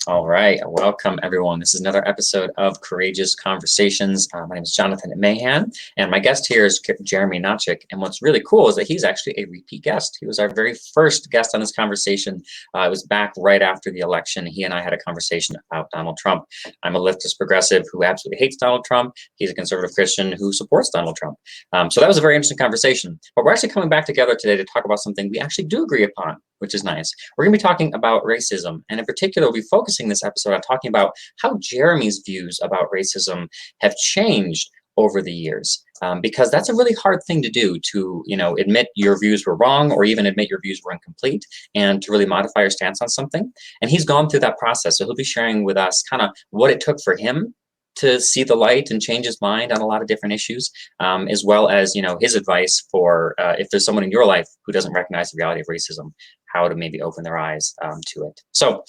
All right, welcome everyone. This is another episode of Courageous Conversations. My name is Jonathan Mahan, and my guest here is Jeremy Nachik. And what's really cool is that he's actually a repeat guest. He was our very first guest on this conversation. It was back right after the election. He and I had a conversation about Donald Trump. I'm a leftist progressive who absolutely hates Donald Trump. He's a conservative Christian who supports Donald Trump. So that was a very interesting conversation. But we're actually coming back together today to talk about something we actually do agree upon, which is nice. We're going to be talking about racism, and in particular, we'll be focusing this episode on talking about how Jeremy's views about racism have changed over the years, because that's a really hard thing to do, to admit your views were wrong, or even admit your views were incomplete, and to really modify your stance on something. And he's gone through that process, so he'll be sharing with us kind of what it took for him to see the light and change his mind on a lot of different issues, as well as his advice for if there's someone in your life who doesn't recognize the reality of racism, how to maybe open their eyes to it. So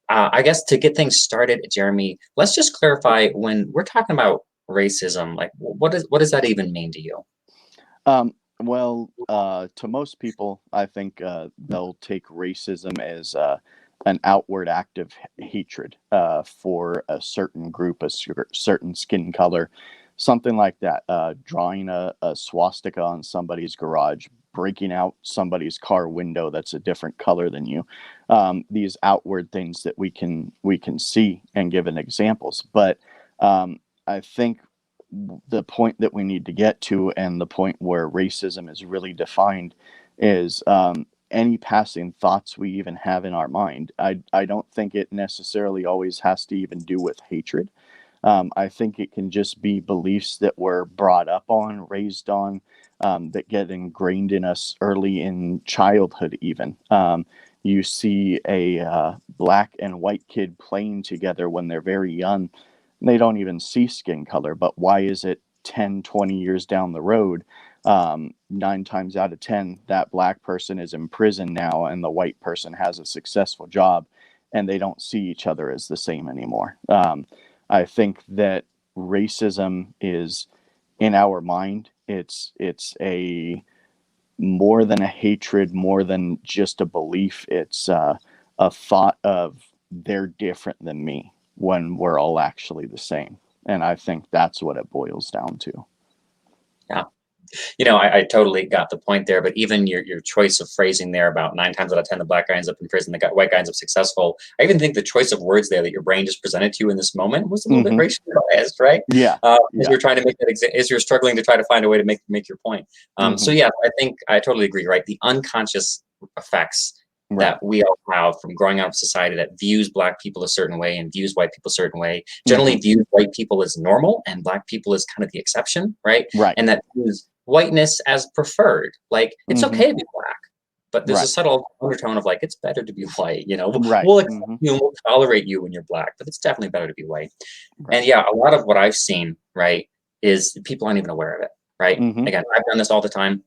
I guess to get things started, Jeremy, let's just clarify, when we're talking about racism, like what does that even mean to you? To most people, I think they'll take racism as an outward act of hatred for a certain group, a certain skin color, something like that. Drawing a swastika on somebody's garage, breaking out somebody's car window that's a different color than you. These outward things that we can see and give an examples. But I think the point that we need to get to, and the point where racism is really defined, is any passing thoughts we even have in our mind. I don't think it necessarily always has to even do with hatred. I think it can just be beliefs that we're brought up on, raised on, that get ingrained in us early in childhood even. You see a black and white kid playing together when they're very young. They don't even see skin color, but why is it 10, 20 years down the road, 9 times out of 10, that black person is in prison now and the white person has a successful job, and they don't see each other as the same anymore. I think that racism is in our mind. It's a more than a hatred, more than just a belief. It's a thought of they're different than me when we're all actually the same. And I think that's what it boils down to. Yeah. I totally got the point there, but even your choice of phrasing there about 9 times out of 10, the black guy ends up in prison, the white guy ends up successful. I even think the choice of words there that your brain just presented to you in this moment was a little bit racially biased, right? Yeah. As you're trying to make that, as you're struggling to try to find a way to make your point. So yeah, I think I totally agree, right? The unconscious effects that we all have from growing up in society that views black people a certain way and views white people a certain way, generally views white people as normal and black people as kind of the exception, right? Right. And that views whiteness as preferred. Like, it's okay to be black, but there's a subtle undertone of like, it's better to be white, we'll accept you and we'll tolerate you when you're black, but it's definitely better to be white. And yeah, a lot of what I've seen, right, is people aren't even aware of it, right? Again, I've done this all the time.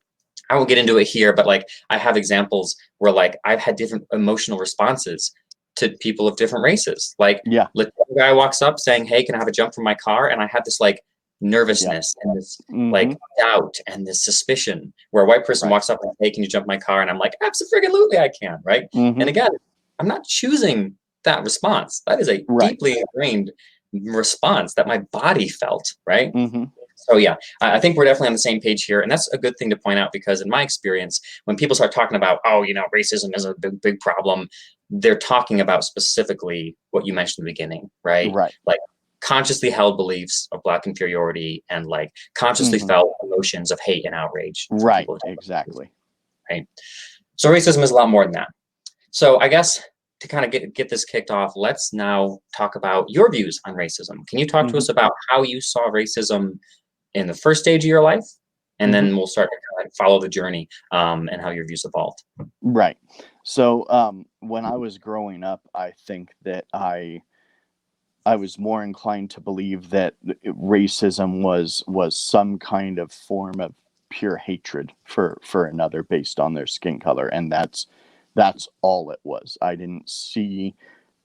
I won't get into it here, but like, I have examples where like I've had different emotional responses to people of different races. Like, the guy walks up saying, "Hey, can I have a jump from my car?" And I had this like nervousness and this like doubt and this suspicion, where a white person walks up and, "Hey, can you jump my car?" And I'm like, "Absolutely, I can," right? And again, I'm not choosing that response. That is a deeply ingrained response that my body felt, right? So yeah, I think we're definitely on the same page here, and that's a good thing to point out, because in my experience, when people start talking about, racism is a big problem, they're talking about specifically what you mentioned in the beginning, right? Like, consciously held beliefs of black inferiority and like consciously felt emotions of hate and outrage. Right, exactly. Right. So racism is a lot more than that. So I guess to kind of get this kicked off, let's now talk about your views on racism. Can you talk to us about how you saw racism in the first stage of your life? And then we'll start to kind of follow the journey and how your views evolved. Right. So when I was growing up, I think that I was more inclined to believe that racism was some kind of form of pure hatred for another based on their skin color, and that's all it was. I didn't see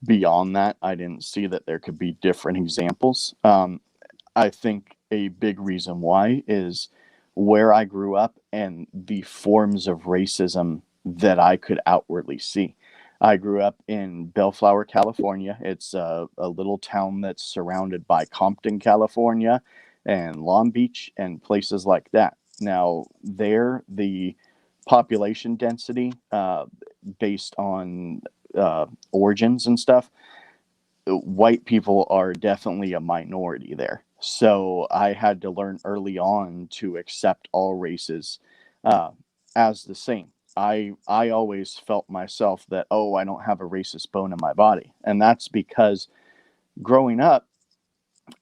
beyond that. I didn't see that there could be different examples. I think a big reason why is where I grew up and the forms of racism that I could outwardly see. I grew up in Bellflower, California. It's a little town that's surrounded by Compton, California, and Long Beach and places like that. Now, there, the population density, based on origins and stuff, white people are definitely a minority there. So I had to learn early on to accept all races uh, as the same. I always felt myself that, oh, I don't have a racist bone in my body, and that's because growing up,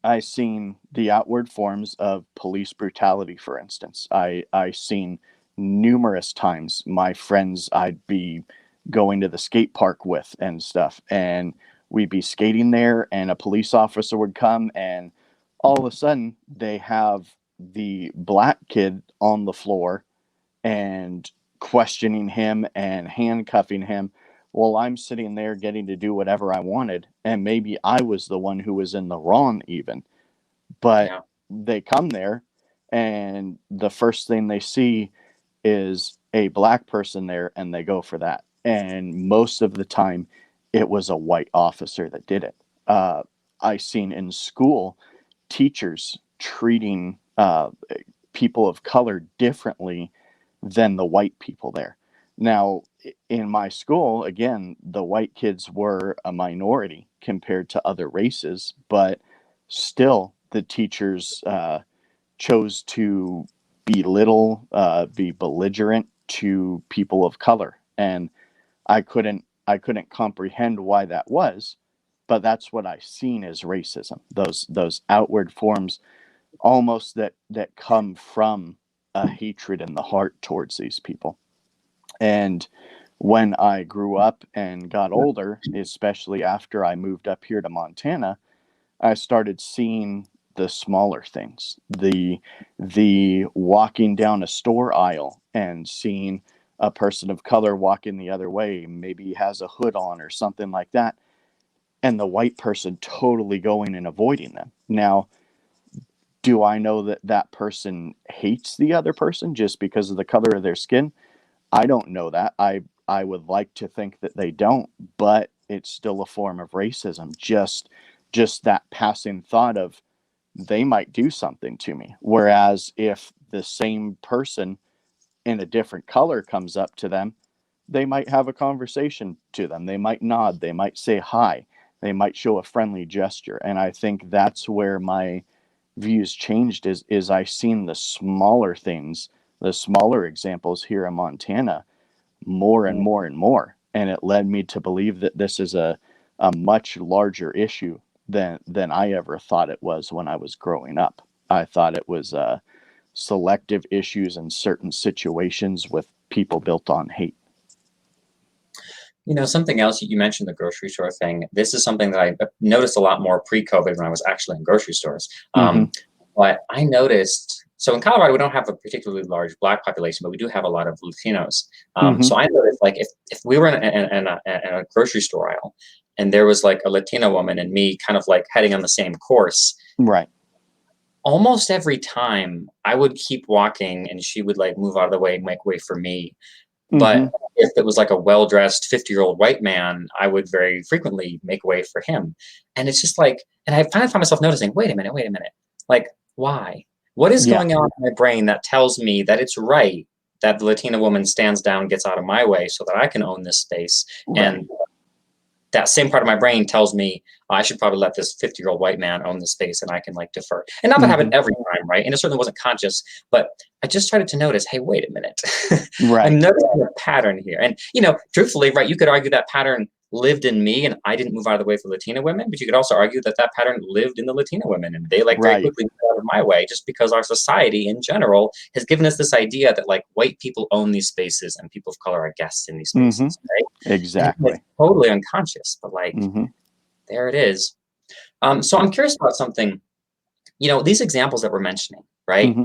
I seen the outward forms of police brutality. For instance, I seen numerous times my friends I'd be going to the skate park with and stuff, and we'd be skating there, and a police officer would come, and all of a sudden they have the black kid on the floor and questioning him and handcuffing him while I'm sitting there getting to do whatever I wanted. And maybe I was the one who was in the wrong, even. But Yeah. they come there, and the first thing they see is a black person there, and they go for that. And most of the time, it was a white officer that did it. I seen in school teachers treating people of color differently than the white people there. Now, in my school, again, the white kids were a minority compared to other races, but still the teachers chose to belittle, be belligerent to people of color, and I couldn't comprehend why that was, but that's what I seen as racism. Those outward forms, almost that come from a hatred in the heart towards these people. And when I grew up and got older, especially after I moved up here to Montana, I started seeing the smaller things, the walking down a store aisle and seeing a person of color walking the other way, maybe he has a hood on or something like that, and the white person totally going and avoiding them. Now, do I know that that person hates the other person just because of the color of their skin? I don't know that. I would like to think that they don't, but it's still a form of racism. Just that passing thought of they might do something to me. Whereas if the same person in a different color comes up to them, they might have a conversation to them. They might nod. They might say hi. They might show a friendly gesture. And I think that's where my views changed is I seen the smaller things, the smaller examples here in Montana more and more and more. And it led me to believe that this is a much larger issue than I ever thought it was when I was growing up. I thought it was selective issues in certain situations with people built on hate. You know, something else, you mentioned the grocery store thing. This is something that I noticed a lot more pre-COVID when I was actually in grocery stores. Mm-hmm. But I noticed, so in Colorado, we don't have a particularly large Black population, but we do have a lot of Latinos. Mm-hmm. So I noticed, like, if we were in a grocery store aisle and there was like a Latina woman and me kind of like heading on the same course, Right. almost every time I would keep walking and she would like move out of the way and make way for me. But Mm-hmm. if it was like a well-dressed 50-year-old white man, I would very frequently make way for him. And it's just like, and I finally found myself noticing, wait a minute. Like, why? What is Yeah. going on in my brain that tells me that it's right that the Latina woman stands down, gets out of my way so that I can own this space? Right. And that same part of my brain tells me I should probably let this 50-year-old white man own the space and I can like defer. And not that happened every time, right? And it certainly wasn't conscious, but I just started to notice, hey, wait a minute. Right. I'm noticing a pattern here. And, you know, truthfully, right, you could argue that pattern lived in me and I didn't move out of the way for Latina women, but you could also argue that that pattern lived in the Latina women and they like very Right. quickly got out of my way just because our society in general has given us this idea that like white people own these spaces and people of color are guests in these spaces, right? Exactly. It's totally unconscious, but like there it is. So I'm curious about something, you know, these examples that we're mentioning, right?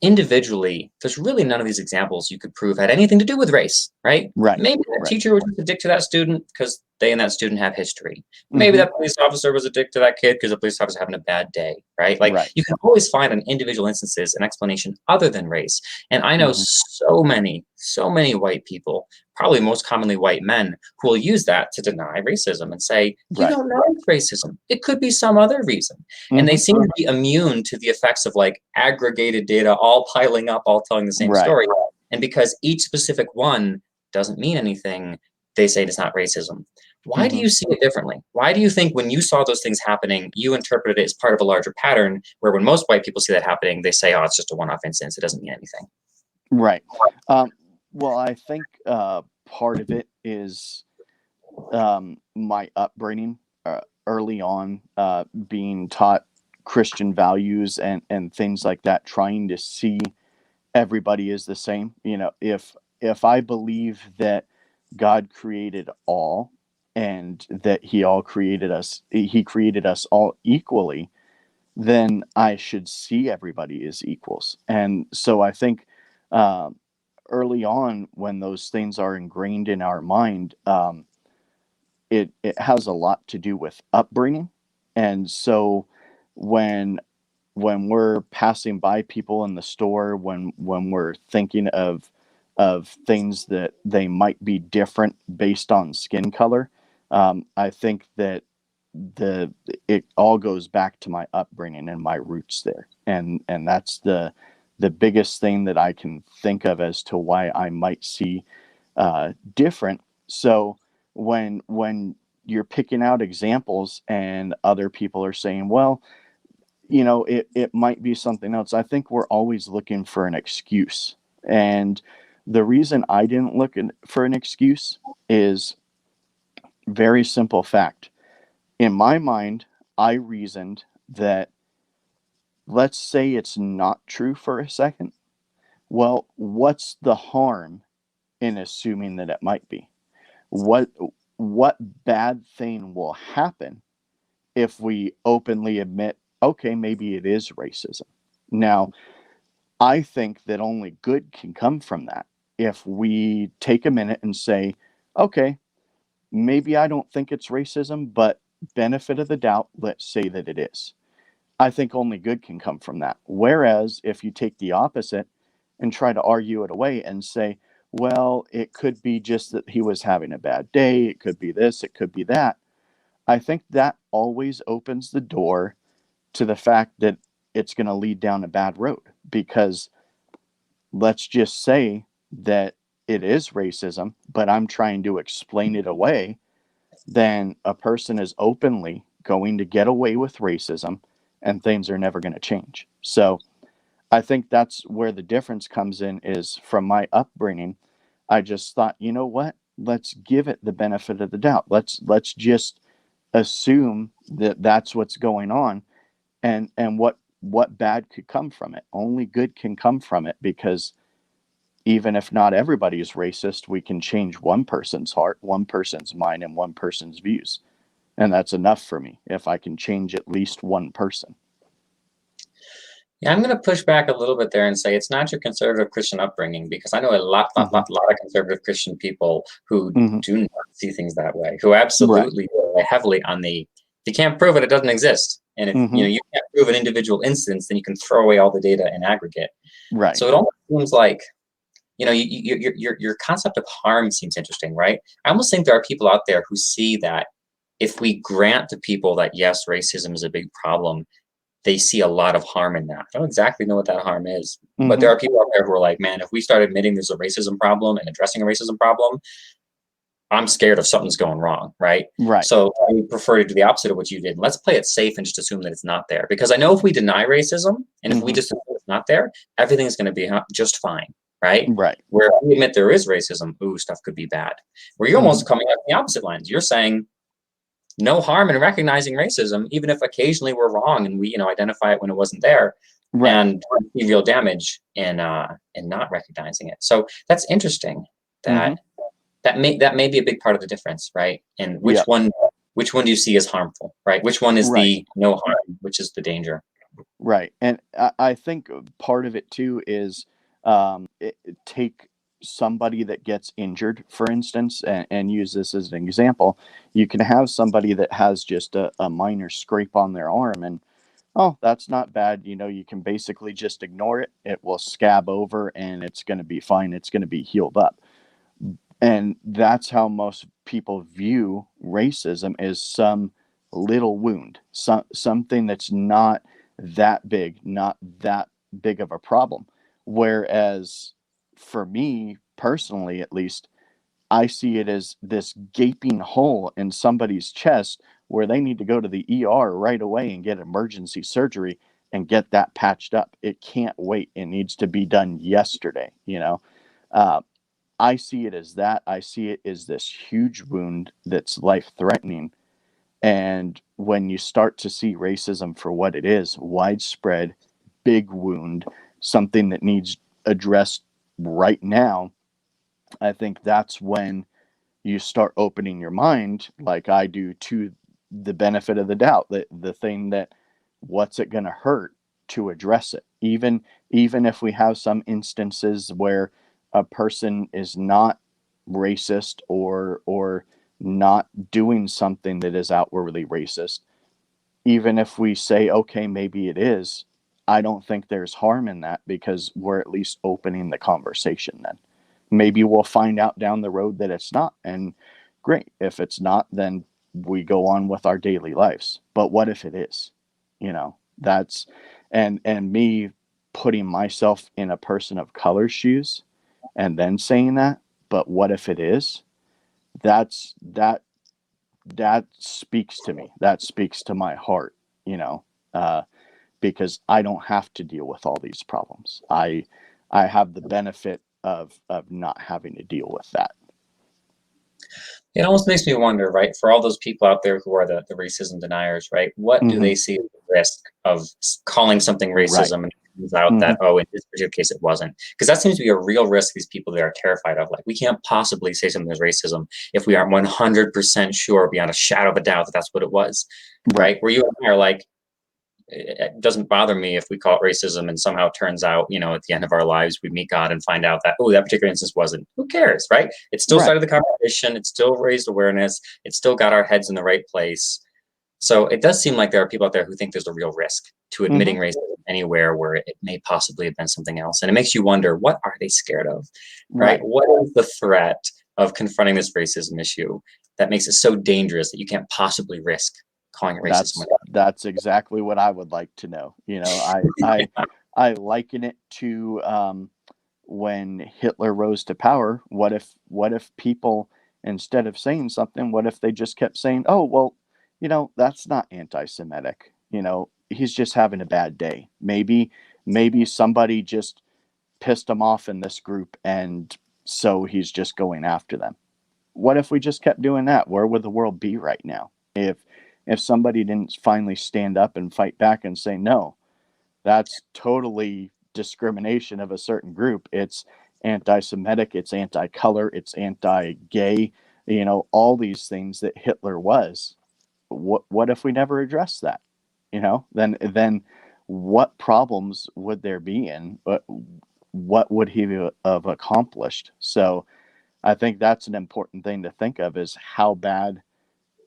Individually, there's really none of these examples you could prove had anything to do with race, right? Right. Maybe that Right. teacher was just a dick to that student because they and that student have history. Maybe Mhm. that police officer was a dick to that kid because the police officer having a bad day, right? Like Right. you can always find in individual instances an explanation other than race. And I know Mhm. so many white people, probably most commonly white men, who will use that to deny racism and say, you Right. don't know it's racism. It could be some other reason. And they Mhm. seem to be immune to the effects of like aggregated data all piling up, all telling the same Right. story. And because each specific one doesn't mean anything, they say it's not racism. Why do Mhm. you see it differently? Why do you think when you saw those things happening, you interpreted it as part of a larger pattern, where when most white people see that happening, they say, oh, it's just a one-off instance. It doesn't mean anything. Right. Well, I think part of it is my upbringing early on, being taught Christian values and things like that, trying to see everybody is the same. You know, if I believe that God created all and that he created us all equally, then I should see everybody as equals. And so I think uh, early on, when those things are ingrained in our mind, it has a lot to do with upbringing. And so when we're passing by people in the store, when we're thinking of things that they might be different based on skin color, I think that the it all goes back to my upbringing and my roots there, and that's the biggest thing that I can think of as to why I might see different. So when you're picking out examples and other people are saying, well, you know, it might be something else, I think we're always looking for an excuse. And the reason I didn't for an excuse is very simple fact. In my mind, I reasoned that, let's say it's not true for a second. Well, what's the harm in assuming that it might be? What what bad thing will happen if we openly admit, okay, maybe it is racism? Now, I think that only good can come from that if we take a minute and say, okay, maybe I don't think it's racism, but benefit of the doubt, let's say that it is. I think only good can come from that. Whereas if you take the opposite and try to argue it away and say, well, it could be just that he was having a bad day, it could be this, it could be that. I think that always opens the door to the fact that it's going to lead down a bad road, because let's just say that it is racism, but I'm trying to explain it away, then a person is openly going to get away with racism and things are never going to change. So I think that's where the difference comes in, is from my upbringing. I just thought, you know what? Let's give it the benefit of the doubt. Let's just assume that that's what's going on, and what bad could come from it? Only good can come from it, because even if not everybody is racist, we can change one person's heart, one person's mind, and one person's views. And that's enough for me if I can change at least one person. Yeah, I'm going to push back a little bit there and say it's not your conservative Christian upbringing, because I know a Mm-hmm. lot of conservative Christian people who Mm-hmm. do not see things that way, who Right. absolutely rely heavily on the, if you can't prove it, it doesn't exist. And if Mm-hmm. you can't prove an individual instance, then you can throw away all the data in aggregate. Right. So it almost seems like, your concept of harm seems interesting, right? I almost think there are people out there who see that if we grant to people that yes, racism is a big problem, they see a lot of harm in that. I don't exactly know what that harm is, but Mm-hmm. there are people out there who are like, man, if we start admitting there's a racism problem and addressing a racism problem, I'm scared if something's going wrong, right? Right. So I prefer to do the opposite of what you did. Let's play it safe and just assume that it's not there. Because I know if we deny racism and if we Mm-hmm. just assume it's not there, everything's going to be just fine, right? Right. Where if we admit there is racism, ooh, stuff could be bad. Where you're Mm-hmm. almost coming out the opposite lines. You're saying no harm in recognizing racism, even if occasionally we're wrong and we, identify it when it wasn't there, Right. and see real damage in not recognizing it. So that's interesting. Mm-hmm. That that may be a big part of the difference, right? And Yeah. which one do you see as harmful, right? Which one is Right. the no harm, which is the danger? Right. And I think part of it too is take somebody that gets injured, for instance, and use this as an example. You can have somebody that has just a minor scrape on their arm, and oh, that's not bad. You can basically just ignore it. It will scab over and it's going to be fine. It's going to be healed up. And that's how most people view racism, is some little wound, something that's not that big, not that big of a problem. Whereas for me personally, at least, I see it as this gaping hole in somebody's chest where they need to go to the ER right away and get emergency surgery and get that patched up. It can't wait. It needs to be done yesterday. Uh, I see it as that. I see it as this huge wound that's life threatening. And when you start to see racism for what it is, widespread, big wound, something that needs addressed right now, I think that's when you start opening your mind, like I do, to the benefit of the doubt, that the thing that, what's it going to hurt to address it, even if we have some instances where a person is not racist, or not doing something that is outwardly racist. Even if we say, okay, maybe it is, I don't think there's harm in that, because we're at least opening the conversation. Then maybe we'll find out down the road that it's not, and great. If it's not, then we go on with our daily lives. But what if it is? That's, and me putting myself in a person of color's shoes and then saying that, but what if it is? That speaks to me. That speaks to my heart, you know, uh, because I don't have to deal with all these problems. I have the benefit of not having to deal with that. It almost makes me wonder, right, for all those people out there who are the racism deniers, right, what do Hmm. they see as the risk of calling something Right. racism and it turns out Hmm. that, oh, in this particular case, it wasn't? Because that seems to be a real risk these people that are terrified of. Like, we can't possibly say something is racism if we aren't 100% sure beyond a shadow of a doubt that that's what it was, Right. right? Where you and I are like, it doesn't bother me if we call it racism and somehow it turns out, at the end of our lives, we meet God and find out that, oh, that particular instance wasn't. Who cares, right? It still Right. started the conversation. It still raised awareness. It still got our heads in the right place. So it does seem like there are people out there who think there's a real risk to Hmm. admitting racism anywhere where it may possibly have been something else. And it makes you wonder, what are they scared of, right? Right. What is the threat of confronting this racism issue that makes it so dangerous that you can't possibly risk calling it racism? That's exactly what I would like to know. I liken it to, when Hitler rose to power. What if people, instead of saying something, what if they just kept saying, "Oh, well, that's not anti-Semitic. He's just having a bad day. Maybe somebody just pissed him off in this group, and so he's just going after them." What if we just kept doing that? Where would the world be right now if somebody didn't finally stand up and fight back and say, no, that's totally discrimination of a certain group. It's anti-Semitic, it's anti-color, it's anti-gay, all these things that Hitler was. What if we never addressed that? Then what problems would there be in? What would he have accomplished? So I think that's an important thing to think of, is how bad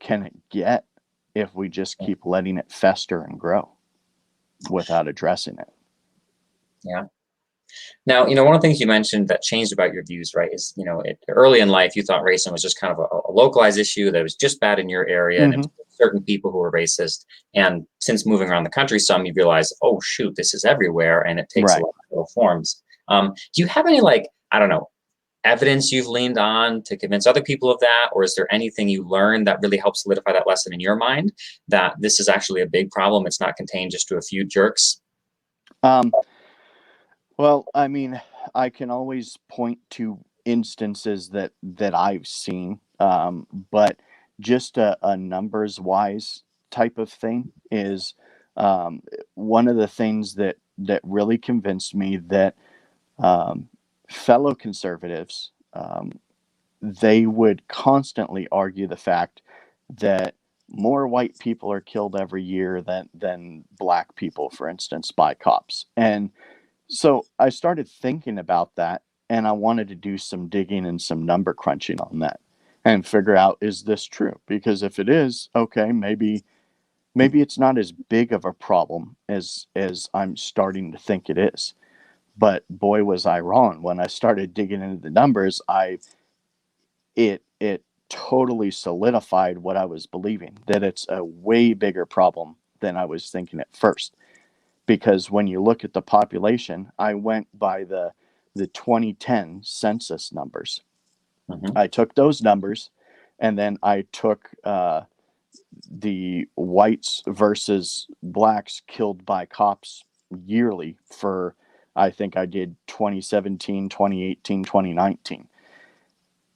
can it get if we just keep letting it fester and grow without addressing it. Yeah. Now, one of the things you mentioned that changed about your views, right, is, early in life, you thought racism was just kind of a localized issue that was just bad in your area and it Hmm. was certain people who were racist. And since moving around the country some, you realize, oh, shoot, this is everywhere and it takes a Right. lot of little forms. Do you have any, like, I don't know, evidence you've leaned on to convince other people of that? Or is there anything you learned that really helps solidify that lesson in your mind, that this is actually a big problem? It's not contained just to a few jerks? Um, well, I mean, I can always point to instances that I've seen, but just a numbers wise type of thing is, um, one of the things that really convinced me that, um, fellow conservatives, they would constantly argue the fact that more white people are killed every year than black people, for instance, by cops. And so I started thinking about that, and I wanted to do some digging and some number crunching on that and figure out, is this true? Because if it is, okay, maybe it's not as big of a problem as I'm starting to think it is. But boy, was I wrong. When I started digging into the numbers, it totally solidified what I was believing, that it's a way bigger problem than I was thinking at first. Because when you look at the population, I went by the 2010 census numbers. Mhm. I took those numbers, and then I took the whites versus blacks killed by cops yearly for, I think I did 2017, 2018, 2019.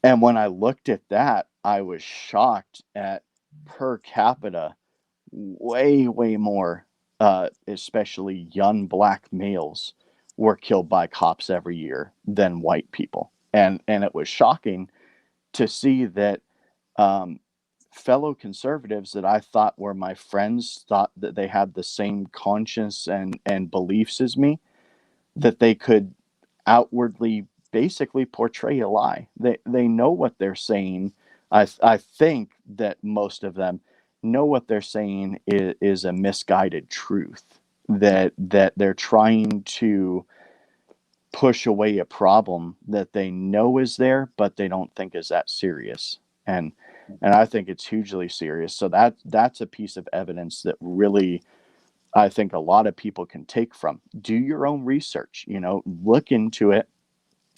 And when I looked at that, I was shocked at per capita way, way more, especially young black males were killed by cops every year than white people. And it was shocking to see that um, fellow conservatives that I thought were my friends thought that they had the same conscience and beliefs as me, that they could outwardly basically portray a lie. They know what they're saying. I think that most of them know what they're saying is a misguided truth, that they're trying to push away a problem that they know is there, but they don't think is that serious. And I think it's hugely serious. So that's a piece of evidence that really, I think, a lot of people can take from. Do your own research, look into it.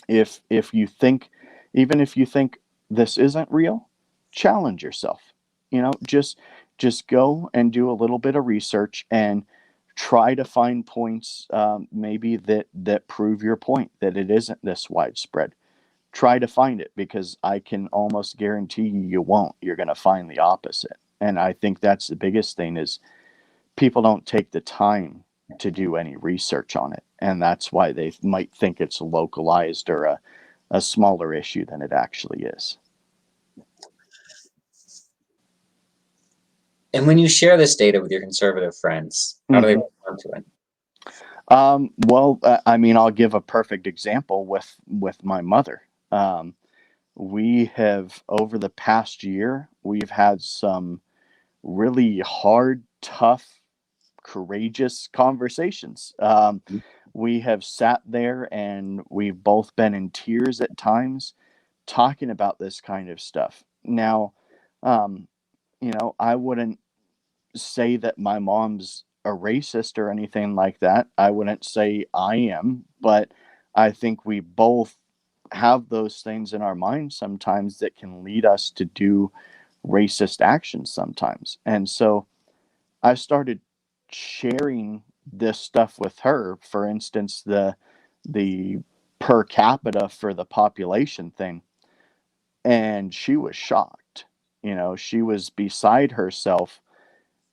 If you think, even if you think this isn't real, challenge yourself. Just go and do a little bit of research and try to find points, maybe that prove your point, that it isn't this widespread. Try to find it, because I can almost guarantee you won't. You're going to find the opposite. And I think that's the biggest thing, is people don't take the time to do any research on it. And that's why they might think it's localized or a smaller issue than it actually is. And when you share this data with your conservative friends, how do they respond to it? Well, I mean, I'll give a perfect example with my mother. We have, over the past year, we've had some really hard, tough, courageous conversations. We have sat there and we've both been in tears at times talking about this kind of stuff. Now, um, I wouldn't say that my mom's a racist or anything like that. I wouldn't say I am, but I think we both have those things in our minds sometimes that can lead us to do racist actions sometimes. And so I started sharing this stuff with her. For instance, the per capita for the population thing, and she was shocked. She was beside herself,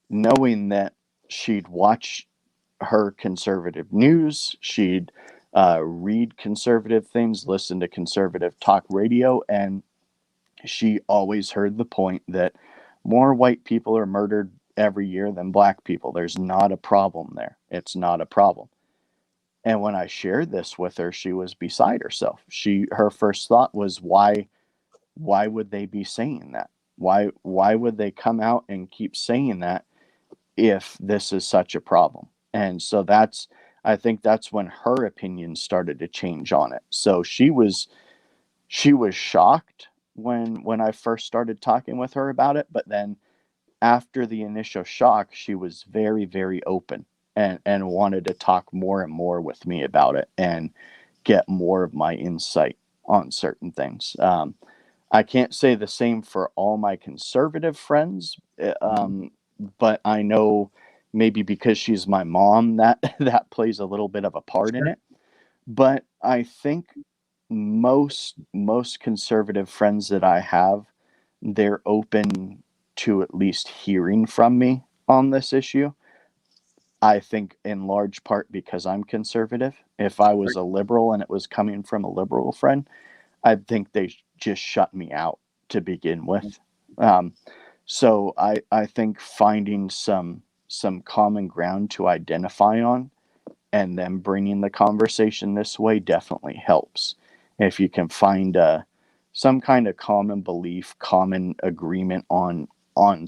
knowing that she'd watch her conservative news, she'd read conservative things, listen to conservative talk radio, and she always heard the point that more white people are murdered every year than black people. There's not a problem there. It's not a problem. And when I shared this with her, she was beside herself. Her first thought was, why would they be saying that? Why would they come out and keep saying that if this is such a problem? And so I think that's when her opinion started to change on it. So she was shocked when I first started talking with her about it, but then after the initial shock, she was very, very open and wanted to talk more and more with me about it and get more of my insight on certain things. I can't say the same for all my conservative friends, but I know, maybe because she's my mom, that plays a little bit of a part in it. But I think most conservative friends that I have, they're open to at least hearing from me on this issue. I think in large part because I'm conservative. If I was a liberal and it was coming from a liberal friend, I think they just shut me out to begin with. Um, so I think finding some common ground to identify on, and then bringing the conversation this way, definitely helps. if you can find some kind of common belief, common agreement on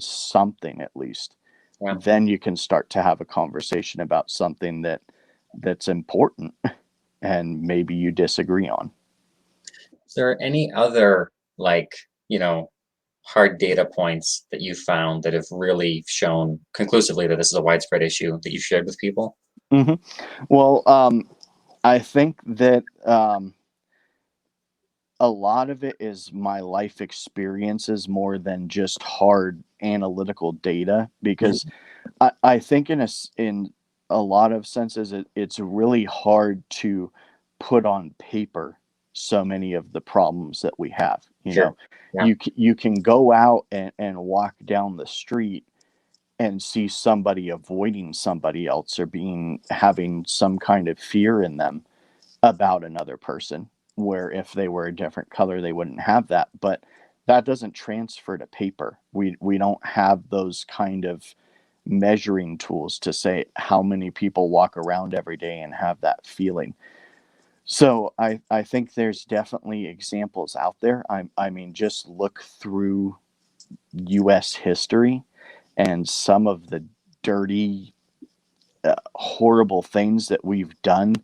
something at least, Yeah. then you can start to have a conversation about something that's important and maybe you disagree on. Is there any other, like, you know, hard data points that you found that have really shown conclusively that this is a widespread issue that you shared with people? hmm Well, I think that a lot of it is my life experiences more than just hard analytical data, because Mhm. I think in a lot of senses it's really hard to put on paper so many of the problems that we have. Sure. Yeah. You can go out and walk down the street and see somebody avoiding somebody else or being having some kind of fear in them about another person, where if they were a different color they wouldn't have that, but that doesn't transfer to paper. We don't have those kind of measuring tools to say how many people walk around every day and have that feeling. So I think there's definitely examples out there. I mean, just look through US history and some of the dirty, horrible things that we've done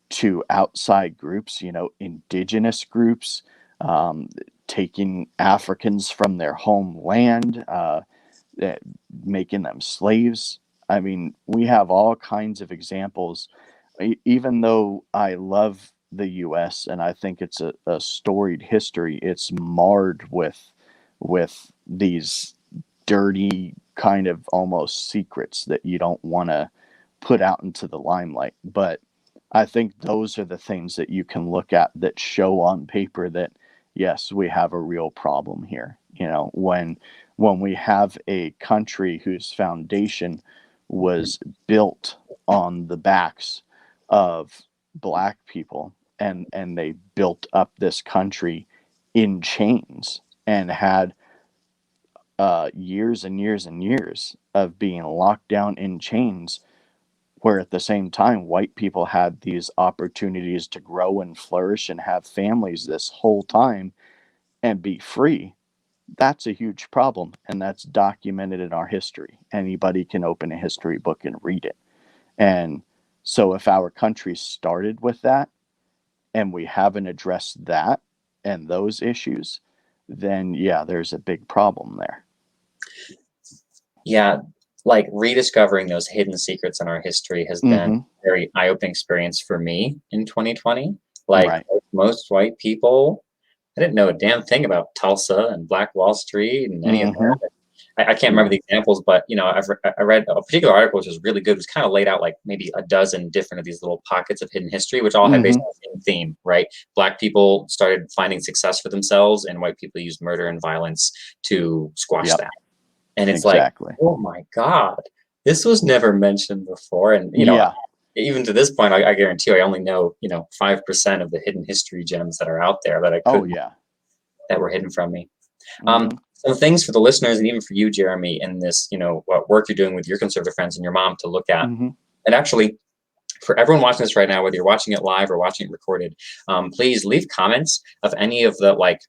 to outside groups, indigenous groups, um, taking Africans from their homeland, eh, making them slaves. I mean, we have all kinds of examples. Even though I love the US and I think it's a storied history, it's marred with these dirty kind of almost secrets that you don't want to put out into the limelight. But I think those are the things that you can look at that show on paper that yes, we have a real problem here. When we have a country whose foundation was built on the backs of black people, and they built up this country in chains and had years and years and years of being locked down in chains, where at the same time white people had these opportunities to grow and flourish and have families this whole time and be free. That's a huge problem, and that's documented in our history. Anybody can open a history book and read it. And so if our country started with that and we haven't addressed that and those issues, then yeah, there's a big problem there. Yeah, like rediscovering those hidden secrets in our history has been Mm-hmm. a very eye-opening experience for me in 2020. Like Right. most white people, I didn't know a damn thing about Tulsa and Black Wall Street and any of Mm-hmm. that. I can't remember Right. the examples, but I read a particular article which was really good. It was kind of laid out like maybe a dozen different of these little pockets of hidden history, which all had Mm-hmm. basically the same theme, right? Black people started finding success for themselves, and white people used murder and violence to squash Yep. that. And it's like, Exactly. oh my God, this was never mentioned before. And, Yeah. even to this point, I guarantee you, I only know, 5% of the hidden history gems that are out there that I Oh couldn't, yeah. that were hidden from me. Mm-hmm. Some things for the listeners and even for you, Jeremy, in this, what work you're doing with your conservative friends and your mom to look at. Mm-hmm. And actually, for everyone watching this right now, whether you're watching it live or watching it recorded, please leave comments of any of the like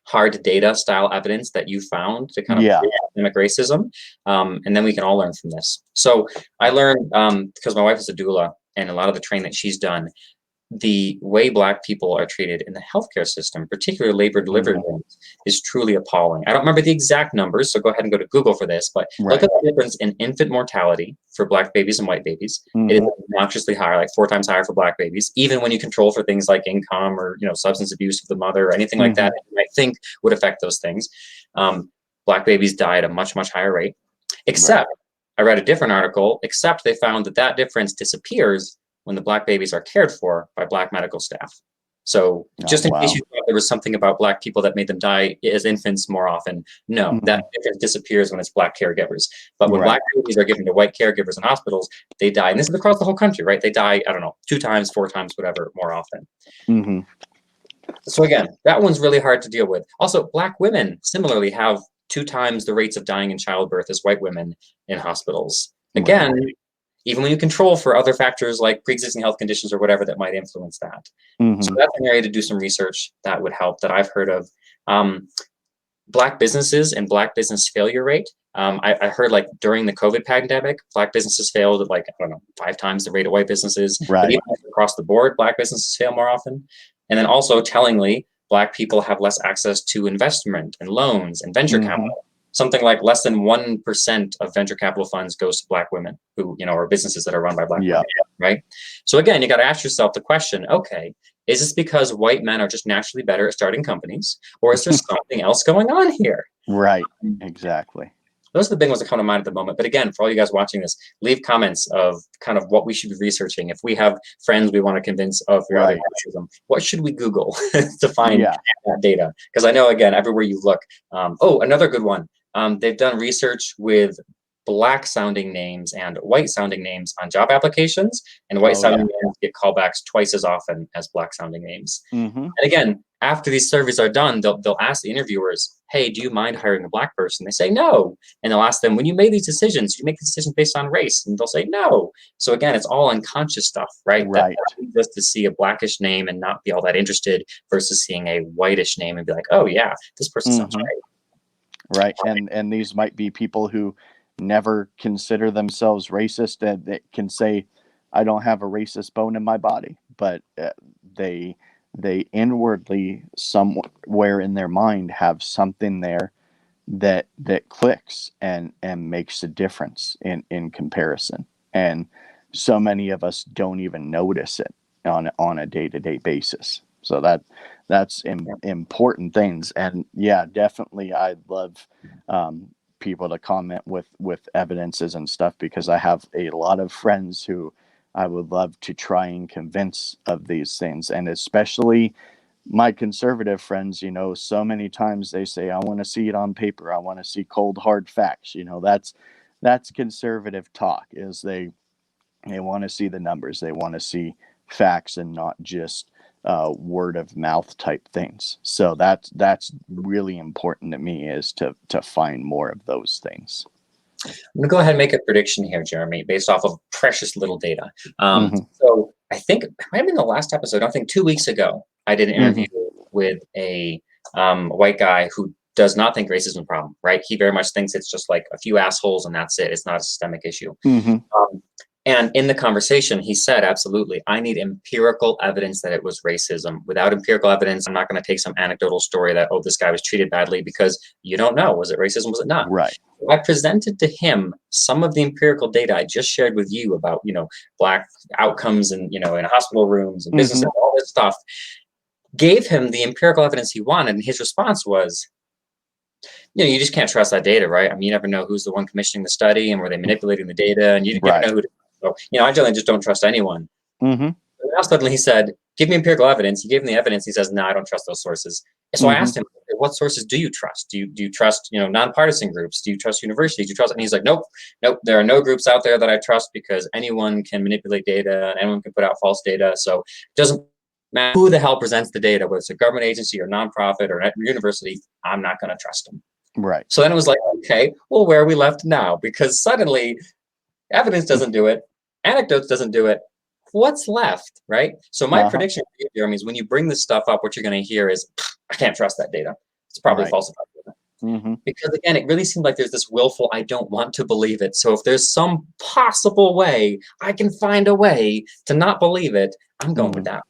hard data style evidence that you found to kind of Yeah. prove systemic racism, and then we can all learn from this. So I learned, because my wife is a doula, and a lot of the training that she's done, the way Black people are treated in the healthcare system, particularly labor delivery Mm-hmm. rooms, is truly appalling. I don't remember the exact numbers, so go ahead and go to Google for this, but look Right. at the difference in infant mortality for Black babies and white babies. It is Mm-hmm. obnoxiously higher, like 4 times higher for Black babies, even when you control for things like income or substance abuse of the mother or anything like Mm-hmm. that you might think would affect those things. Black babies die at a much, much higher rate, Right. except I read a different article, except they found that difference disappears when the Black babies are cared for by Black medical staff. So Oh just in case you wow. thought there was something about Black people that made them die as infants more often, no, Mm-hmm. that difference disappears when it's Black caregivers. But when Right. Black babies are given to white caregivers in hospitals, they die. And this is across the whole country, right? They die, I don't know, 2 times, 4 times, whatever, more often. Mm-hmm. So again, that one's really hard to deal with. Also, Black women similarly have 2 times the rates of dying in childbirth as white women in hospitals. Right. Again, even when you control for other factors like pre-existing health conditions or whatever that might influence that. Mm-hmm. So that's an area to do some research that would help that I've heard of. Black businesses and Black business failure rate. I heard like during the COVID pandemic, Black businesses failed at like, I don't know, 5 times the rate of white businesses. But Right. even across the board, Black businesses fail more often. And then also tellingly, Black people have less access to investment and loans and venture Mhm. capital. Something like less than 1% of venture capital funds goes to Black women who, are businesses that are run by Black Yeah. women, right? So again, you got to ask yourself the question, okay, is this because white men are just naturally better at starting companies, or is there something else going on here? Right. Exactly. Those are the big ones that come to mind at the moment. But again, for all you guys watching this, leave comments of kind of what we should be researching. If we have friends we want to convince of reality racism, what should we Google to find that data? Because I know, again, everywhere you look. Another good one. They've done research with Black sounding names and white sounding names on job applications, and white sounding names get callbacks twice as often as Black sounding names. Mm-hmm. And again, after these surveys are done, they'll ask the interviewers, hey, do you mind hiring a Black person? They say no. And they'll ask them, when you made these decisions, you make the decisions based on race? And they'll say no. So again, it's all unconscious stuff, right? Right. That leads us to see a Blackish name and not be all that interested versus seeing a whitish name and be like, oh yeah, this person sounds right. Right. And these might be people who never consider themselves racist, and that can say, I don't have a racist bone in my body, but they inwardly somewhere in their mind have something there that clicks and makes a difference in comparison. And so many of us don't even notice it on a day-to-day basis. So that's important things. And yeah, definitely I'd love people to comment with evidences and stuff, because I have a lot of friends who I would love to try and convince of these things. And especially my conservative friends, so many times they say, I want to see it on paper. I want to see cold, hard facts. That's conservative talk, is they want to see the numbers. They want to see facts and not just word of mouth type things. So that's really important to me, is to find more of those things. I'm going to go ahead and make a prediction here, Jeremy, based off of precious little data. So I think it might have been the last episode. I think 2 weeks ago, I did an interview with a white guy who does not think racism is a problem, right? He very much thinks it's just like a few assholes and that's it. It's not a systemic issue. And in the conversation, he said, absolutely, I need empirical evidence that it was racism. Without empirical evidence, I'm not going to take some anecdotal story that, this guy was treated badly, because you don't know. Was it racism? Was it not? Right. I presented to him some of the empirical data I just shared with you about, Black outcomes and, in hospital rooms and businesses, all this stuff, gave him the empirical evidence he wanted. And his response was, you just can't trust that data, right? I mean, you never know who's the one commissioning the study and were they manipulating the data, and you never know who to. So, I generally just don't trust anyone. Now suddenly he said, give me empirical evidence. He gave him the evidence. He says, no, I don't trust those sources. And so I asked him, what sources do you trust? Do you trust, nonpartisan groups? Do you trust universities? Do you trust? And he's like, nope. There are no groups out there that I trust, because anyone can manipulate data and anyone can put out false data. So it doesn't matter who the hell presents the data, whether it's a government agency or nonprofit or a university, I'm not going to trust them. Right. So then it was like, okay, well, where are we left now? Because suddenly evidence doesn't do it. Anecdotes doesn't do it. What's left, right? So my prediction, Jeremy, is when you bring this stuff up, what you're going to hear is, I can't trust that data. It's probably falsified data. Because again, it really seems like there's this willful, I don't want to believe it. So if there's some possible way I can find a way to not believe it, I'm going with that,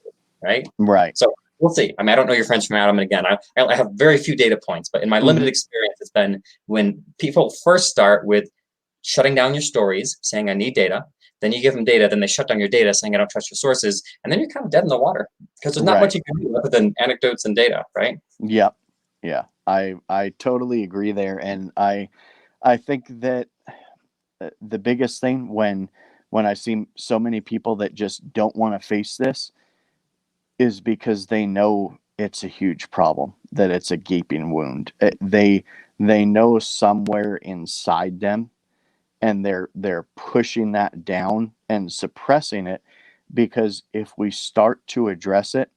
right? Right. So we'll see. I mean, I don't know your friends from Adam. And again, I have very few data points, but in my limited experience, it's been when people first start with shutting down your stories, saying I need data. Then you give them data, then they shut down your data, saying I don't trust your sources, and then you're kind of dead in the water, because there's not much you can do other than anecdotes and data, right? Yep. Yeah. I totally agree there, and I think that the biggest thing when I see so many people that just don't want to face this is because they know it's a huge problem, that it's a gaping wound. They know somewhere inside them, and they're pushing that down and suppressing it, because if we start to address it,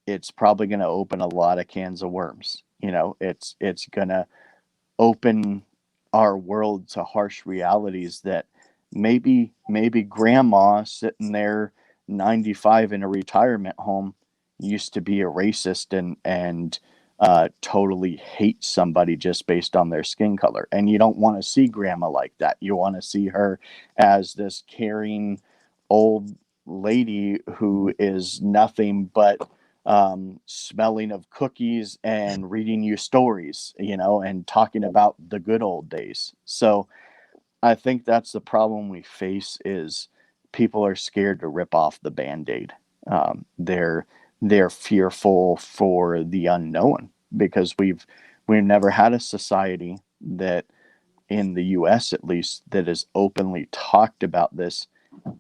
it's probably going to open a lot of cans of worms. It's going to open our world to harsh realities that maybe grandma sitting there 95 in a retirement home used to be a racist and totally hate somebody just based on their skin color. And you don't want to see grandma like that. You want to see her as this caring old lady who is nothing but smelling of cookies and reading you stories, and talking about the good old days. So I think that's the problem we face is people are scared to rip off the Band-Aid. They're fearful for the unknown because we've never had a society that, in the US at least, that has openly talked about this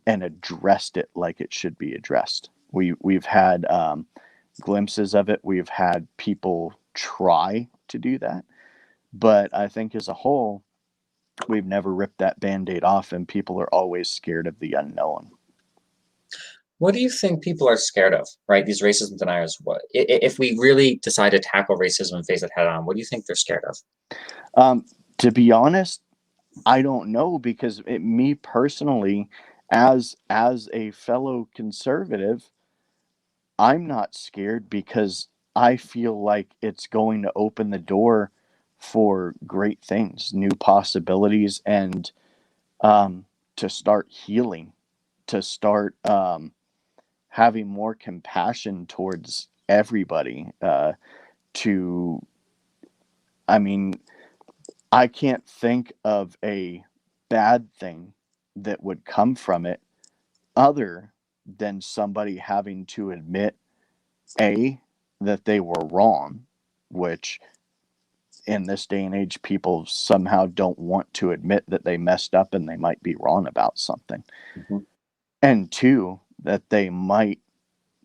and addressed it like it should be addressed. We've had glimpses of it. We've had people try to do that, but I think as a whole, we've never ripped that Band-Aid off, and people are always scared of the unknown. What do you think people are scared of, right? These racism deniers. If we really decide to tackle racism and face it head on, what do you think they're scared of? To be honest, I don't know, because me personally, as a fellow conservative, I'm not scared because I feel like it's going to open the door for great things, new possibilities, and to start healing, to start having more compassion towards everybody. To, I mean, I can't think of a bad thing that would come from it other than somebody having to admit that they were wrong, which in this day and age, people somehow don't want to admit that they messed up and they might be wrong about something. Mm-hmm. And two, that they might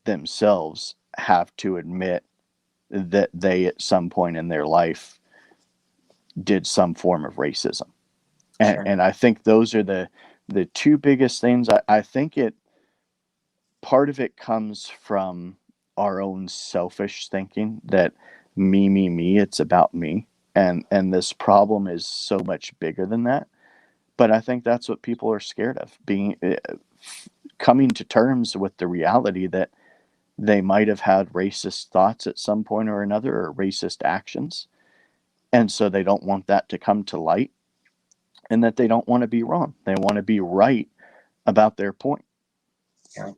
themselves have to admit that they at some point in their life did some form of racism. Sure. And I think those are the two biggest things. I think part of it comes from our own selfish thinking that me, it's about me. And this problem is so much bigger than that. But I think that's what people are scared of, coming to terms with the reality that they might have had racist thoughts at some point or another, or racist actions. And so they don't want that to come to light, and that they don't want to be wrong. They want to be right about their point. Yeah.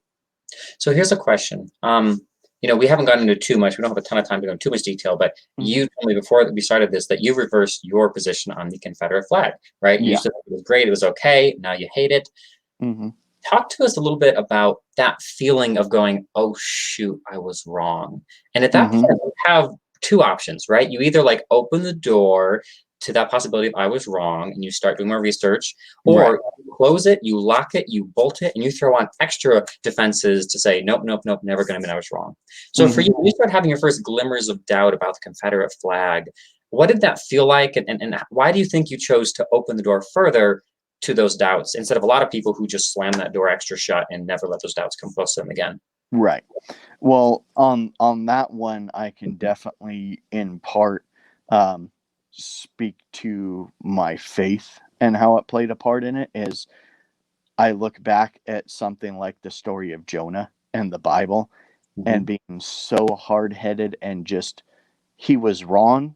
So here's a question. We haven't gotten into too much. We don't have a ton of time to go into too much detail, but you told me before that we started this that you reversed your position on the Confederate flag, right? You used to think it was great, it was okay. Now you hate it. Mm-hmm. Talk to us a little bit about that feeling of going, oh shoot, I was wrong. And at that point, you have two options, right? You either like open the door to that possibility of I was wrong and you start doing more research, or you close it, you lock it, you bolt it, and you throw on extra defenses to say, nope, never gonna admit I was wrong. So for you, when you start having your first glimmers of doubt about the Confederate flag, what did that feel like? And why do you think you chose to open the door further to those doubts instead of a lot of people who just slam that door extra shut and never let those doubts come close to them again? Right. Well, on that one, I can definitely, in part, speak to my faith and how it played a part in it. Is I look back at something like the story of Jonah and the Bible, and being so hard-headed and just, he was wrong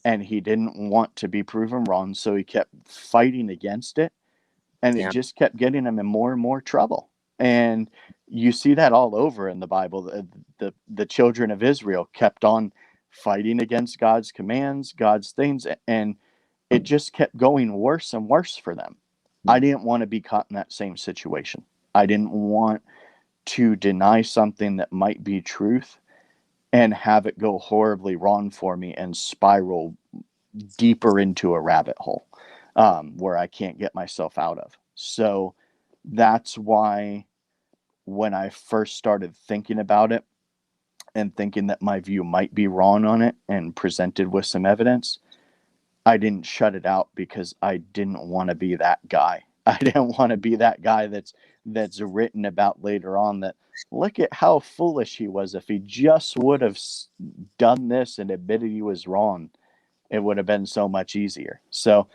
and he didn't want to be proven wrong, so he kept fighting against it, and it just kept getting him in more and more trouble. And you see that all over in the Bible. The children of Israel kept on fighting against God's commands, God's things, and it just kept going worse and worse for them. I didn't want to be caught in that same situation. I didn't want to deny something that might be truth and have it go horribly wrong for me and spiral deeper into a rabbit hole where I can't get myself out of. So that's why when I first started thinking about it and thinking that my view might be wrong on it and presented with some evidence, I didn't shut it out because I didn't want to be that guy. I didn't want to be that guy that's written about later on, that look at how foolish he was. If he just would have done this and admitted he was wrong, it would have been so much easier. So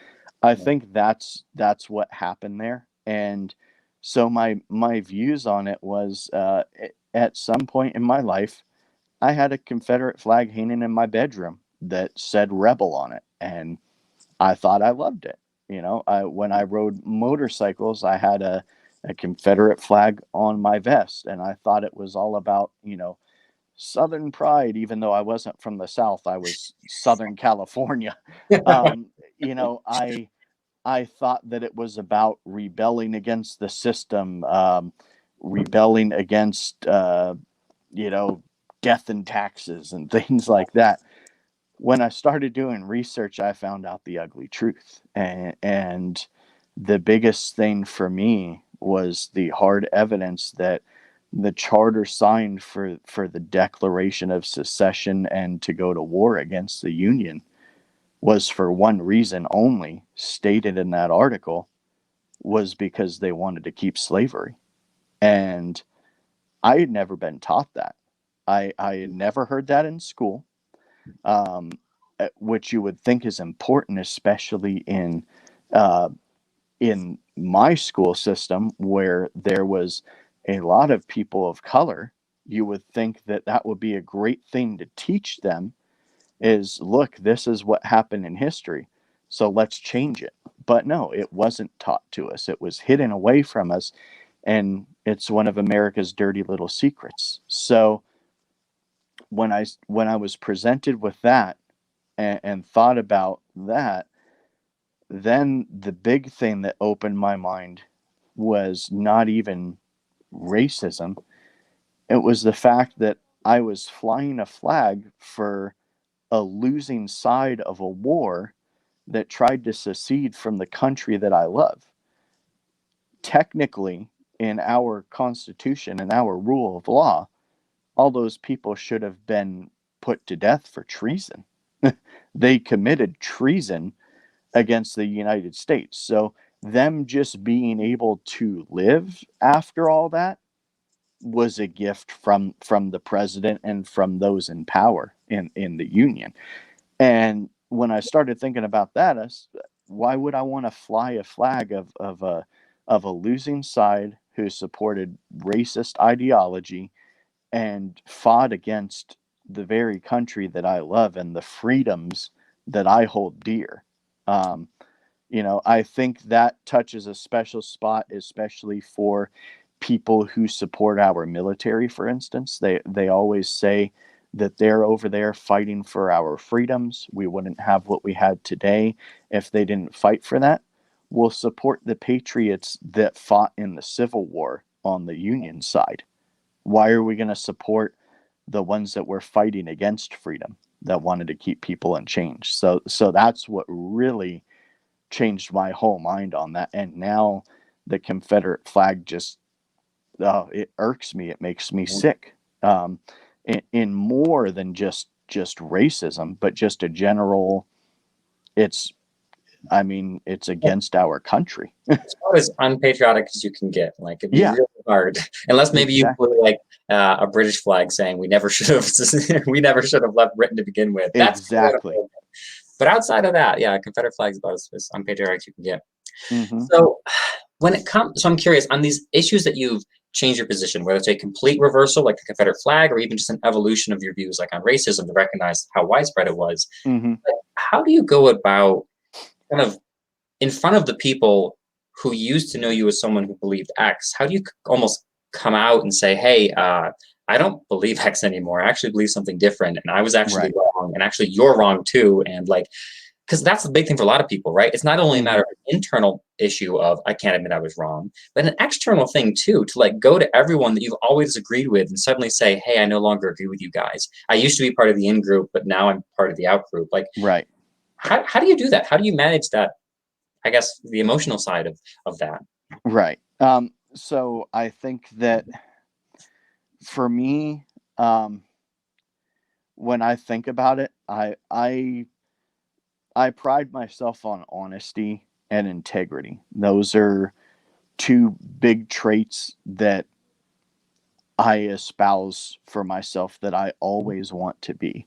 I think that's what happened there. And so my views on it was, at some point in my life, I had a Confederate flag hanging in my bedroom that said rebel on it, and I thought I loved it. When I rode motorcycles, I had a Confederate flag on my vest, and I thought it was all about, Southern pride, even though I wasn't from the South. I was Southern California. Um, I thought that it was about rebelling against the system, rebelling against, you know, death and taxes and things like that. When I started doing research, I found out the ugly truth. And the biggest thing for me was the hard evidence that the charter signed for the Declaration of Secession and to go to war against the Union was for one reason only, stated in that article, was because they wanted to keep slavery. And I had never been taught that. I had never heard that in school, um, which you would think is important, especially uh, in my school system where there was a lot of people of color. You would think that that would be a great thing to teach them, is look, this is what happened in history, so let's change it. But no, it wasn't taught to us. It was hidden away from us, and it's one of America's dirty little secrets. So when I was presented with that, and thought about that, then the big thing that opened my mind was not even racism. It was the fact that I was flying a flag for a losing side of a war that tried to secede from the country that I love. Technically, in our Constitution and our rule of law, all those people should have been put to death for treason. They committed treason against the United States. So, them just being able to live after all that was a gift from the president and from those in power in the Union. And when I started thinking about that, why would I want to fly a flag of a losing side who supported racist ideology and fought against the very country that I love and the freedoms that I hold dear? Um, I think that touches a special spot, especially for people who support our military, for instance. They always say that they're over there fighting for our freedoms. We wouldn't have what we had today if they didn't fight for that. We'll support the patriots that fought in the Civil War on the Union side. Why are we going to support the ones that were fighting against freedom, that wanted to keep people in chains? So that's what really changed my whole mind on that. And now the Confederate flag just, it irks me. It makes me sick. In more than just racism, but just a general. It's I mean, it's against our country. It's about as unpatriotic as you can get. Like it'd be Yeah, really hard, unless maybe you exactly. put like a British flag saying we never should have, we never should have left Britain to begin with. That's Exactly. but outside of that, yeah, Confederate flag's about as unpatriotic as you can get. Hmm. So when it comes, so I'm curious on these issues that you've changed your position, whether it's a complete reversal like the Confederate flag, or even just an evolution of your views, like on racism, to recognize how widespread it was. Hmm. Like, how do you go about kind of in front of the people who used to know you as someone who believed X? How do you almost come out and say, hey, I don't believe X anymore. I actually believe something different, and I was actually Right. wrong, and actually you're wrong too. And like, because that's the big thing for a lot of people, right? It's not only a matter Hmm. of an internal issue of I can't admit I was wrong, but an external thing too, to like go to everyone that you've always agreed with and suddenly say, hey, I no longer agree with you guys. I used to be part of the in group, but now I'm part of the out group. Like, Right. how do you do that? How do you manage that? I guess the emotional side of that. Right. So I think that for me, when I think about it, I pride myself on honesty and integrity. Those are two big traits that I espouse for myself, that I always want to be.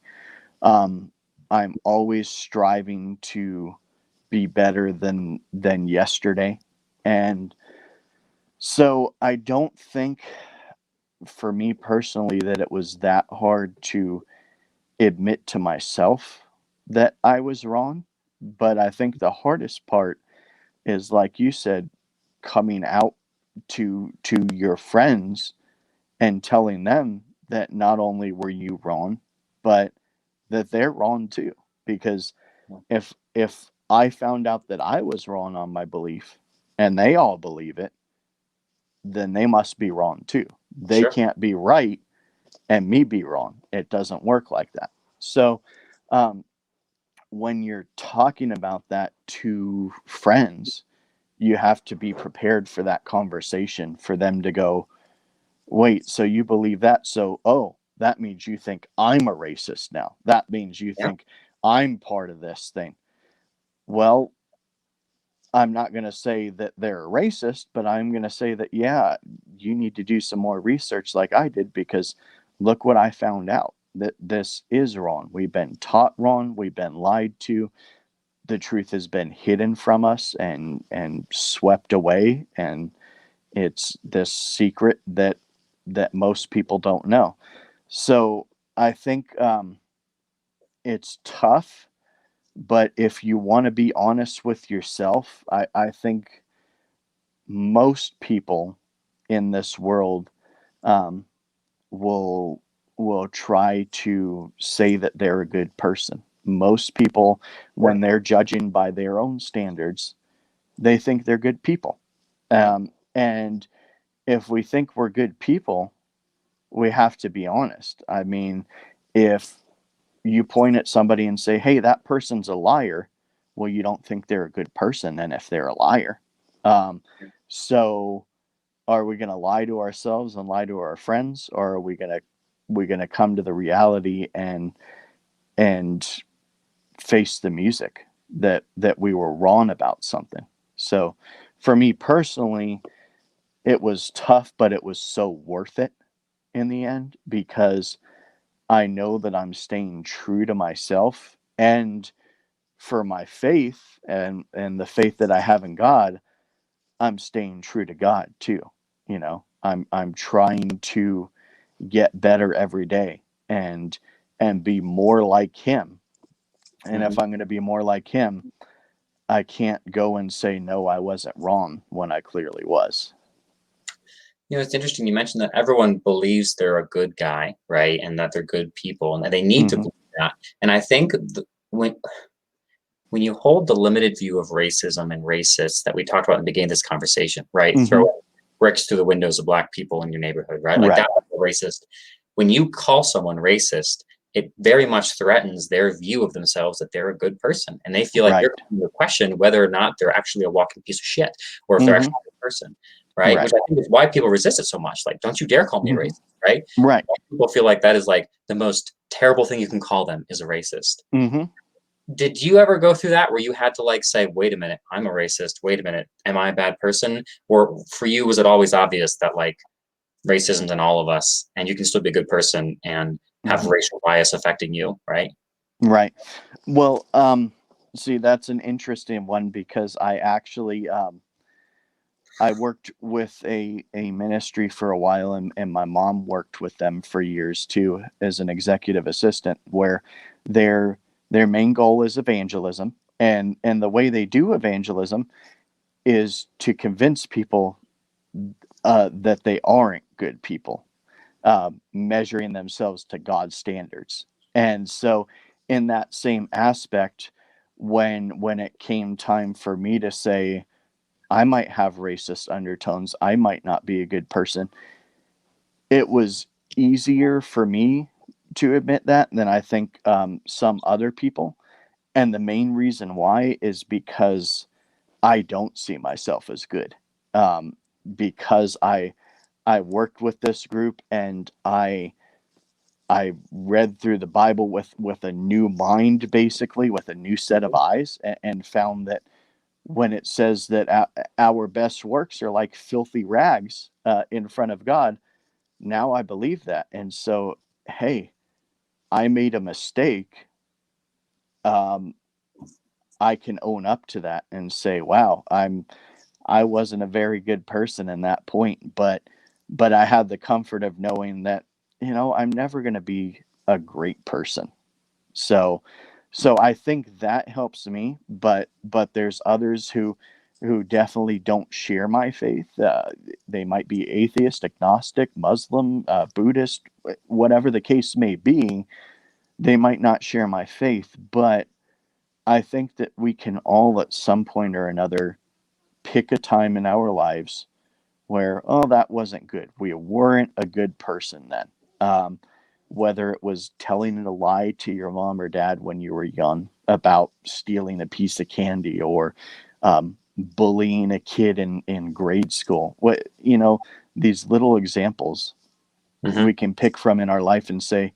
Um, I'm always striving to be better than yesterday, and So I don't think, for me personally, that it was that hard to admit to myself that I was wrong. But I think the hardest part is, like you said, coming out to your friends and telling them that not only were you wrong, but that they're wrong too. Because if I found out that I was wrong on my belief and they all believe it, then they must be wrong too. They Sure. can't be right and me be wrong. It doesn't work like that. So, um, when you're talking about that to friends, you have to be prepared for that conversation, for them to go, wait, so you believe that? So, oh, that means you think I'm a racist now. That means you Yeah. think I'm part of this thing. Well, I'm not going to say that they're a racist, but I'm going to say that, yeah, you need to do some more research like I did, because look what I found out, that this is wrong. We've been taught wrong. We've been lied to. The truth has been hidden from us and swept away. And it's this secret that most people don't know. So I think, it's tough, but if you want to be honest with yourself, I think most people in this world, um, will try to say that they're a good person. Most people, Yeah. when they're judging by their own standards, they think they're good people. Yeah. And if we think we're good people, we have to be honest. I mean, if you point at somebody and say, "Hey, that person's a liar," well, you don't think they're a good person, and if they're a liar. Um, so are we going to lie to ourselves and lie to our friends, or are we going to come to the reality and face the music that we were wrong about something? So for me personally, it was tough, but it was so worth it in the end, because I know that I'm staying true to myself, and for my faith and the faith that I have in God, I'm staying true to God too. I'm trying to get better every day and be more like him. And Mhm. if I'm going to be more like him, I can't go and say no, I wasn't wrong when I clearly was. It's interesting. You mentioned that everyone believes they're a good guy, right? And that they're good people and that they need to Hmm. believe that. And I think when you hold the limited view of racism and racists that we talked about in the beginning of this conversation, right? Hmm. Throw bricks through the windows of black people in your neighborhood, right? Like Right. that's racist. When you call someone racist, it very much threatens their view of themselves that they're a good person. And they feel like you're Right. going to question whether or not they're actually a walking piece of shit or if they're Hmm. actually a good person, right? Which Right. I think is why people resist it so much. Like, don't you dare call me a Hmm. racist, right? Right. People feel like that is like the most terrible thing you can call them is a racist. Hmm. Did you ever go through that where you had to like say, wait a minute, I'm a racist. Wait a minute, am I a bad person? Or for you, was it always obvious that like racism's in all of us and you can still be a good person and have Hmm. racial bias affecting you, right? Right. Well, see, that's an interesting one, because I actually, I worked with a ministry for a while, and my mom worked with them for years too as an executive assistant, where their their main goal is evangelism, and the way they do evangelism is to convince people, that they aren't good people, measuring themselves to God's standards. And so, in that same aspect, when it came time for me to say I might have racist undertones, I might not be a good person, it was easier for me to admit that than I think, some other people. And the main reason why is because I don't see myself as good. Um, because I worked with this group, and I read through the Bible with a new mind, basically with a new set of eyes, and found that when it says that our best works are like filthy rags, in front of God, now I believe that. And so, hey, I made a mistake. Um, I can own up to that and say, wow, I wasn't a very good person in that point, but I had the comfort of knowing that, I'm never going to be a great person. So I think that helps me, but there's others who definitely don't share my faith. They might be atheist, agnostic, Muslim, Buddhist, whatever the case may be. They might not share my faith, but I think that we can all at some point or another pick a time in our lives where, oh, that wasn't good. We weren't a good person then. Whether it was telling a lie to your mom or dad when you were young about stealing a piece of candy, or bullying a kid in grade school. These little examples we can pick from in our life and say,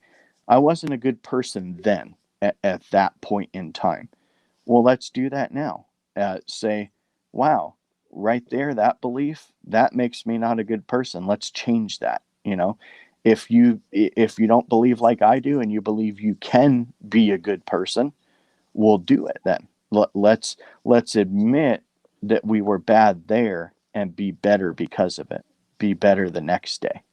I wasn't a good person then at that point in time. Well, let's do that now. Say, wow, right there, that belief, that makes me not a good person. Let's change that. If you don't believe like I do, and you believe you can be a good person, we'll do it then. Let's admit that we were bad there and be better because of it. Be better the next day.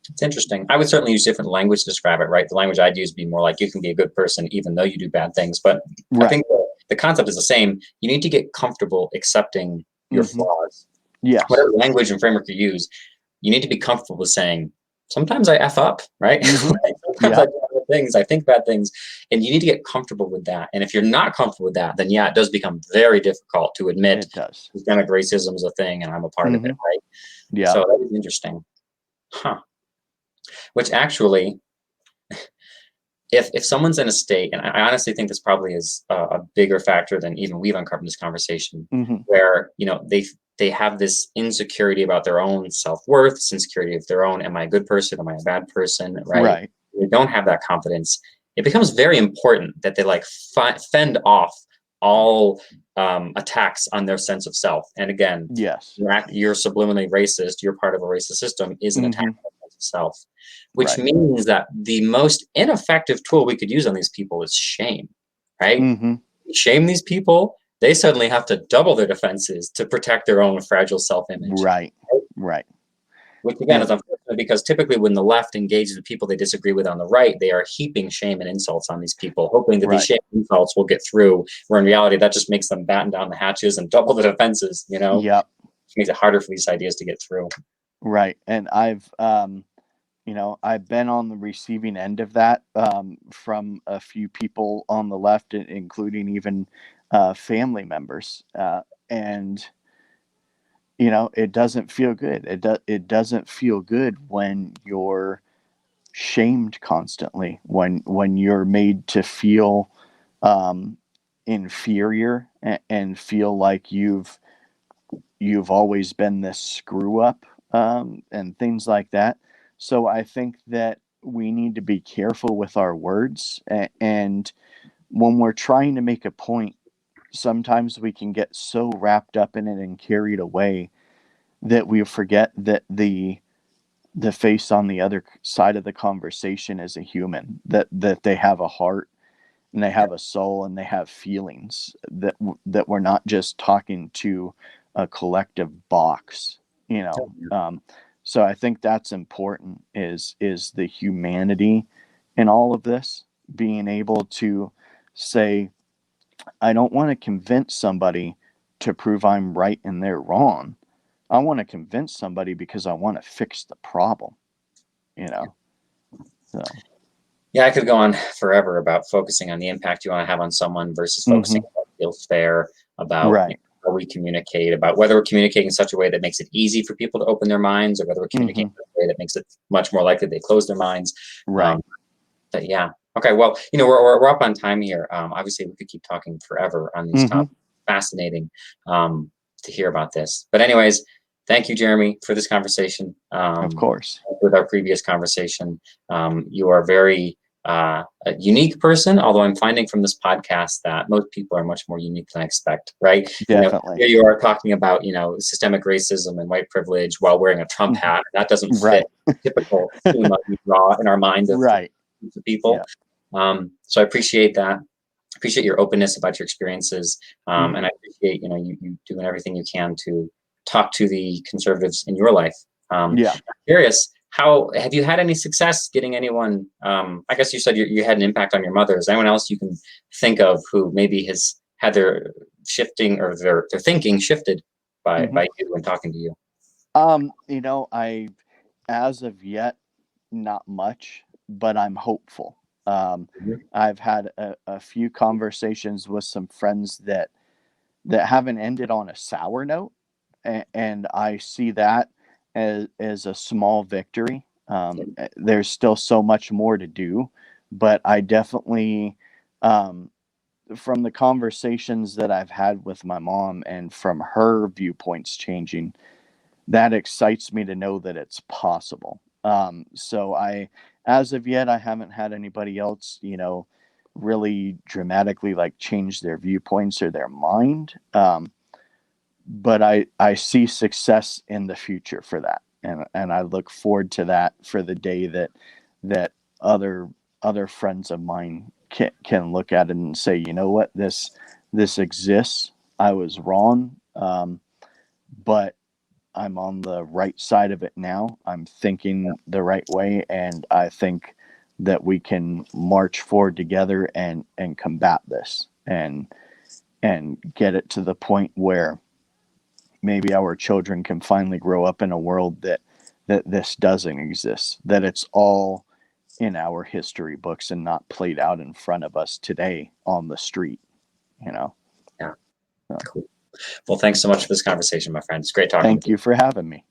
It's interesting. I would certainly use different language to describe it, right? The language I'd use would be more like, you can be a good person even though you do bad things. But I think the concept is the same. You need to get comfortable accepting your flaws. Yes. Whatever language and framework you use, you need to be comfortable with saying, sometimes I F up, right? Sometimes I do bad things, I think bad things, and you need to get comfortable with that. And if you're not comfortable with that, then yeah, it does become very difficult to admit systemic racism is a thing and I'm a part of it, right? Yeah. So that is interesting. Which actually, if someone's in a state, and I honestly think this probably is a bigger factor than even we've uncovered in this conversation, where they have this insecurity about their own self-worth, insecurity of their own, am I a good person, am I a bad person, right? They don't have that confidence. It becomes very important that they fend off all attacks on their sense of self. And again, you're subliminally racist, you're part of a racist system, is an attack on their sense of self, which means that the most ineffective tool we could use on these people is shame, right? Shame these people, they suddenly have to double their defenses to protect their own fragile self-image. Right. Which again is unfortunate, because typically when the left engages the people they disagree with on the right, they are heaping shame and insults on these people, hoping that these shame and insults will get through, where in reality that just makes them batten down the hatches and double the defenses, It makes it harder for these ideas to get through. Right. And I've been on the receiving end of that from a few people on the left, including even family members. And it doesn't feel good. It doesn't feel good when you're shamed constantly, when you're made to feel inferior and feel like you've always been this screw up, and things like that. So I think that we need to be careful with our words, and when we're trying to make a point, sometimes we can get so wrapped up in it and carried away that we forget that the face on the other side of the conversation is a human, that they have a heart and they have a soul and they have feelings, that we're not just talking to a collective box, so I think that's important, is the humanity in all of this, being able to say, I don't want to convince somebody to prove I'm right and they're wrong. I want to convince somebody because I want to fix the problem, So. Yeah, I could go on forever about focusing on the impact you want to have on someone versus focusing on what feels fair, about how we communicate, about whether we're communicating in such a way that makes it easy for people to open their minds, or whether we're communicating in a way that makes it much more likely they close their minds. But yeah. Okay, well, we're up on time here. Obviously, we could keep talking forever on these topics. Fascinating to hear about this. But anyways, thank you, Jeremy, for this conversation. Of course. With our previous conversation, you are very a unique person, although I'm finding from this podcast that most people are much more unique than I expect, right? Definitely. Here you are talking about, systemic racism and white privilege while wearing a Trump hat. That doesn't fit the typical schema we draw in our mind of people. So I appreciate that. appreciate your openness about your experiences. And I appreciate, you doing everything you can to talk to the conservatives in your life. Yeah. I'm curious, how have you had any success getting anyone? I guess you said you had an impact on your mother. Is there anyone else you can think of who maybe has had their shifting or their thinking shifted by you and talking to you? I, as of yet, not much, but I'm hopeful. Mhm. I've had a few conversations with some friends that haven't ended on a sour note, and I see that as a small victory. There's still so much more to do, but I definitely, um, from the conversations that I've had with my mom and from her viewpoints changing, that excites me to know that it's possible. So as of yet, I haven't had anybody else, really dramatically like change their viewpoints or their mind. But I see success in the future for that, and I look forward to that for the day that other friends of mine can look at it and say, you know what, this exists. I was wrong, but I'm on the right side of it now. I'm thinking the right way, and I think that we can march forward together and combat this and get it to the point where maybe our children can finally grow up in a world that this doesn't exist, that it's all in our history books and not played out in front of us today on the street, you know. Yeah. So, Cool. Well, thanks so much for this conversation, my friend. It's great talking with thank you. you for having me.